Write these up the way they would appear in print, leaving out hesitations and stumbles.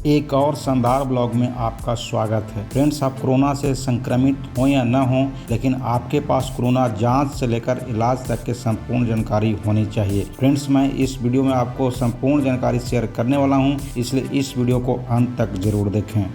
एक और शानदार ब्लॉग में आपका स्वागत है। फ्रेंड्स, आप कोरोना से संक्रमित हो या न हो, लेकिन आपके पास कोरोना जांच से लेकर इलाज तक के संपूर्ण जानकारी होनी चाहिए। फ्रेंड्स, मैं इस वीडियो में आपको संपूर्ण जानकारी शेयर करने वाला हूं, इसलिए इस वीडियो को अंत तक जरूर देखें।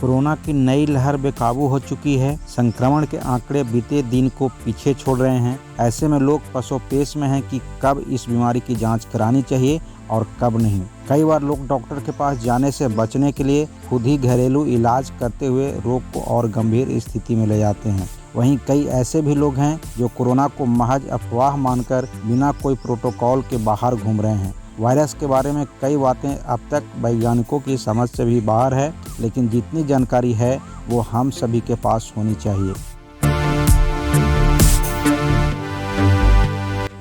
कोरोना की नई लहर बेकाबू हो चुकी है। संक्रमण के आंकड़े बीते दिन को पीछे छोड़ रहे हैं। ऐसे में लोग पसोपेश में हैं कि कब इस बीमारी की जांच करानी चाहिए और कब नहीं। कई बार लोग डॉक्टर के पास जाने से बचने के लिए खुद ही घरेलू इलाज करते हुए रोग को और गंभीर स्थिति में ले जाते हैं। वहीं कई ऐसे भी लोग हैं जो कोरोना को महज अफवाह मानकर बिना कोई प्रोटोकॉल के बाहर घूम रहे हैं। वायरस के बारे में कई बातें अब तक वैज्ञानिकों की समझ से भी बाहर है, लेकिन जितनी जानकारी है वो हम सभी के पास होनी चाहिए।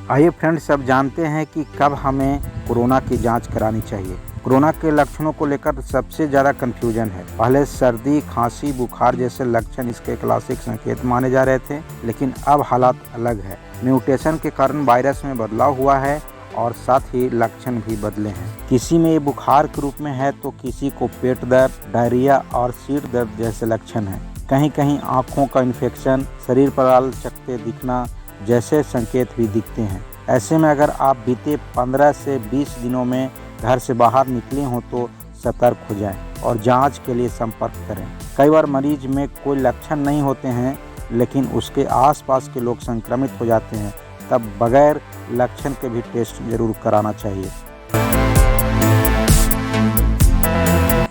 आइए फ्रेंड्स, अब जानते हैं कि कब हमें कोरोना की जांच करानी चाहिए। कोरोना के लक्षणों को लेकर सबसे ज़्यादा कन्फ्यूजन है। पहले सर्दी, खांसी, बुखार जैसे लक्षण इसके क्लासिक संकेत माने जा रहे थे, लेकिन अब हालात अलग है। म्यूटेशन के कारण वायरस में बदलाव हुआ है और साथ ही लक्षण भी बदले हैं। किसी में ये बुखार के रूप में है तो किसी को पेट दर्द, डायरिया और सिर दर्द जैसे लक्षण हैं। कहीं कहीं आँखों का इन्फेक्शन, शरीर पर लाल चकत्ते दिखना जैसे संकेत भी दिखते हैं। ऐसे में अगर आप बीते 15 से 20 दिनों में घर से बाहर निकले हों तो सतर्क हो जाएं और जांच के लिए संपर्क करें। कई बार मरीज में कोई लक्षण नहीं होते हैं, लेकिन उसके आसपास के लोग संक्रमित हो जाते हैं, तब बगैर लक्षण के भी टेस्ट जरूर कराना चाहिए।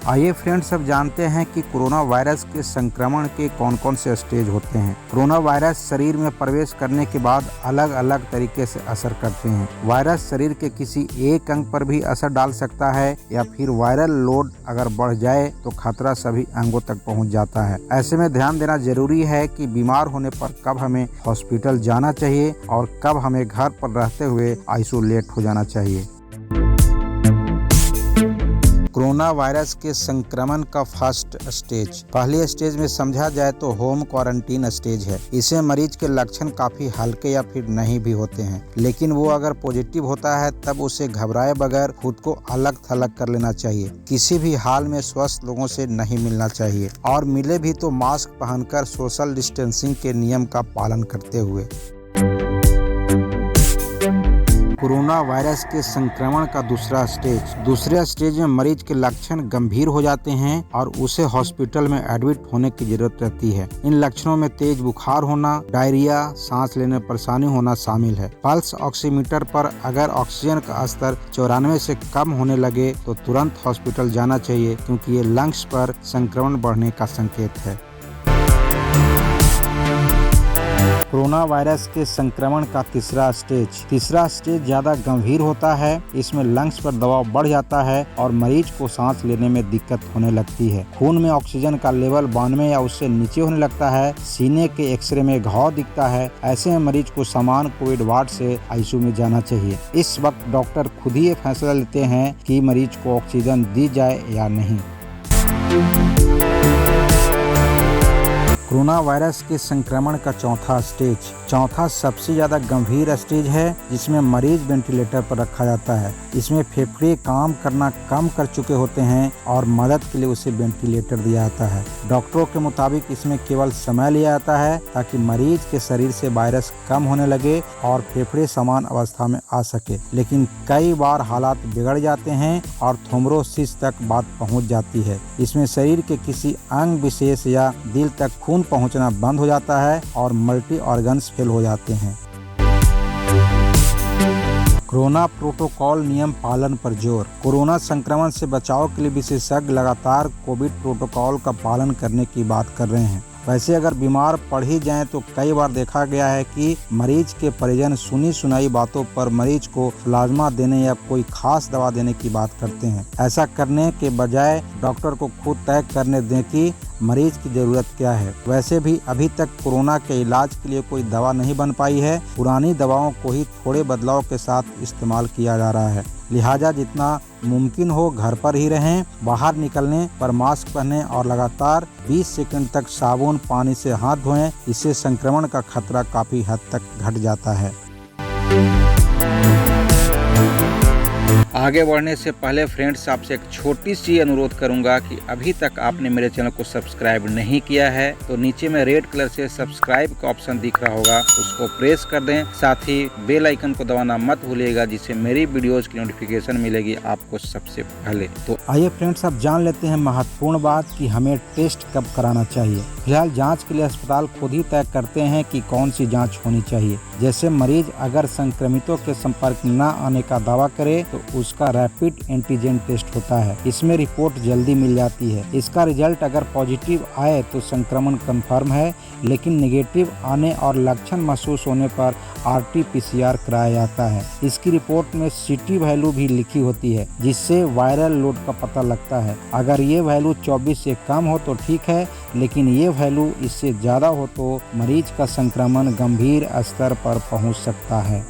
आइए फ्रेंड्स, अब जानते हैं कि कोरोना वायरस के संक्रमण के कौन कौन से स्टेज होते हैं। कोरोना वायरस शरीर में प्रवेश करने के बाद अलग अलग तरीके से असर करते हैं। वायरस शरीर के किसी एक अंग पर भी असर डाल सकता है, या फिर वायरल लोड अगर बढ़ जाए तो खतरा सभी अंगों तक पहुंच जाता है। ऐसे में ध्यान देना जरूरी है कि बीमार होने पर कब हमें हॉस्पिटल जाना चाहिए और कब हमें घर पर रहते हुए आइसोलेट हो जाना चाहिए। कोरोना वायरस के संक्रमण का फर्स्ट स्टेज, पहले स्टेज में समझा जाए तो होम क्वारंटीन स्टेज है। इसे मरीज के लक्षण काफी हल्के या फिर नहीं भी होते हैं, लेकिन वो अगर पॉजिटिव होता है तब उसे घबराए बगैर खुद को अलग थलग कर लेना चाहिए। किसी भी हाल में स्वस्थ लोगों से नहीं मिलना चाहिए, और मिले भी तो मास्क पहनकर सोशल डिस्टेंसिंग के नियम का पालन करते हुए। कोरोना वायरस के संक्रमण का दूसरा स्टेज, दूसरे स्टेज में मरीज के लक्षण गंभीर हो जाते हैं और उसे हॉस्पिटल में एडमिट होने की जरूरत रहती है। इन लक्षणों में तेज बुखार होना, डायरिया, सांस लेने में परेशानी होना शामिल है। पल्स ऑक्सीमीटर पर अगर ऑक्सीजन का स्तर 94 से कम होने लगे तो तुरंत हॉस्पिटल जाना चाहिए, क्योंकि ये लंग्स पर संक्रमण बढ़ने का संकेत है। कोरोना वायरस के संक्रमण का तीसरा स्टेज ज्यादा गंभीर होता है। इसमें लंग्स पर दबाव बढ़ जाता है और मरीज को सांस लेने में दिक्कत होने लगती है। खून में ऑक्सीजन का लेवल 92 या उससे नीचे होने लगता है। सीने के एक्सरे में घाव दिखता है। ऐसे में मरीज को समान कोविड वार्ड से आईसीयू में जाना चाहिए। इस वक्त डॉक्टर खुद ही ये फैसला लेते हैं कि मरीज को ऑक्सीजन दी जाए या नहीं। कोरोना वायरस के संक्रमण का चौथा सबसे ज्यादा गंभीर स्टेज है, जिसमें मरीज वेंटिलेटर पर रखा जाता है। इसमें फेफड़े काम करना कम कर चुके होते हैं और मदद के लिए उसे वेंटिलेटर दिया जाता है। डॉक्टरों के मुताबिक इसमें केवल समय लिया जाता है ताकि मरीज के शरीर से वायरस कम होने लगे और फेफड़े समान अवस्था में आ सके, लेकिन कई बार हालात बिगड़ जाते हैं और थ्रोम्बोसिस तक बात पहुंच जाती है। इसमें शरीर के किसी अंग विशेष या दिल तक खून पहुंचना बंद हो जाता है और मल्टी ऑर्गन्स फेल हो जाते हैं। कोरोना प्रोटोकॉल नियम पालन पर जोर, कोरोना संक्रमण से बचाव के लिए विशेषज्ञ लगातार कोविड प्रोटोकॉल का पालन करने की बात कर रहे हैं। वैसे अगर बीमार पड़ ही जाएं तो कई बार देखा गया है कि मरीज के परिजन सुनी सुनाई बातों पर मरीज को प्लाज्मा देने या कोई खास दवा देने की बात करते हैं। ऐसा करने के बजाय डॉक्टर को खुद तय करने दें कि मरीज की जरूरत क्या है। वैसे भी अभी तक कोरोना के इलाज के लिए कोई दवा नहीं बन पाई है। पुरानी दवाओं को ही थोड़े बदलाव के साथ इस्तेमाल किया जा रहा है। लिहाजा जितना मुमकिन हो घर पर ही रहें। बाहर निकलने पर मास्क पहनें और लगातार 20 सेकंड तक साबुन पानी से हाथ धोएं। इससे संक्रमण का खतरा काफी हद तक घट जाता है। आगे बढ़ने से पहले फ्रेंड्स आपसे एक छोटी सी अनुरोध करूंगा कि अभी तक आपने मेरे चैनल को सब्सक्राइब नहीं किया है तो नीचे में रेड कलर से सब्सक्राइब का ऑप्शन दिख रहा होगा, उसको प्रेस कर दें। साथ ही बेल आइकन को दबाना मत भूलिएगा, जिससे मेरी वीडियोस की नोटिफिकेशन मिलेगी आपको सबसे पहले। तो आइए फ्रेंड्स अब जान लेते हैं महत्वपूर्ण बात कि हमें टेस्ट कब कराना चाहिए। फिलहाल जाँच के लिए अस्पताल खुद ही तय करते हैं कि कौन सी जाँच होनी चाहिए। जैसे मरीज अगर संक्रमितों के संपर्क न आने का दावा करे तो उसका रैपिड एंटीजन टेस्ट होता है। इसमें रिपोर्ट जल्दी मिल जाती है। इसका रिजल्ट अगर पॉजिटिव आए तो संक्रमण कंफर्म है, लेकिन नेगेटिव आने और लक्षण महसूस होने पर RT-PCR कराया जाता है। इसकी रिपोर्ट में CT वैल्यू भी लिखी होती है, जिससे वायरल लोड का पता लगता है। अगर ये वैल्यू 24 से कम हो तो ठीक है, लेकिन ये वैल्यू इससे ज़्यादा हो तो मरीज का संक्रमण गंभीर स्तर पर पहुंच सकता है।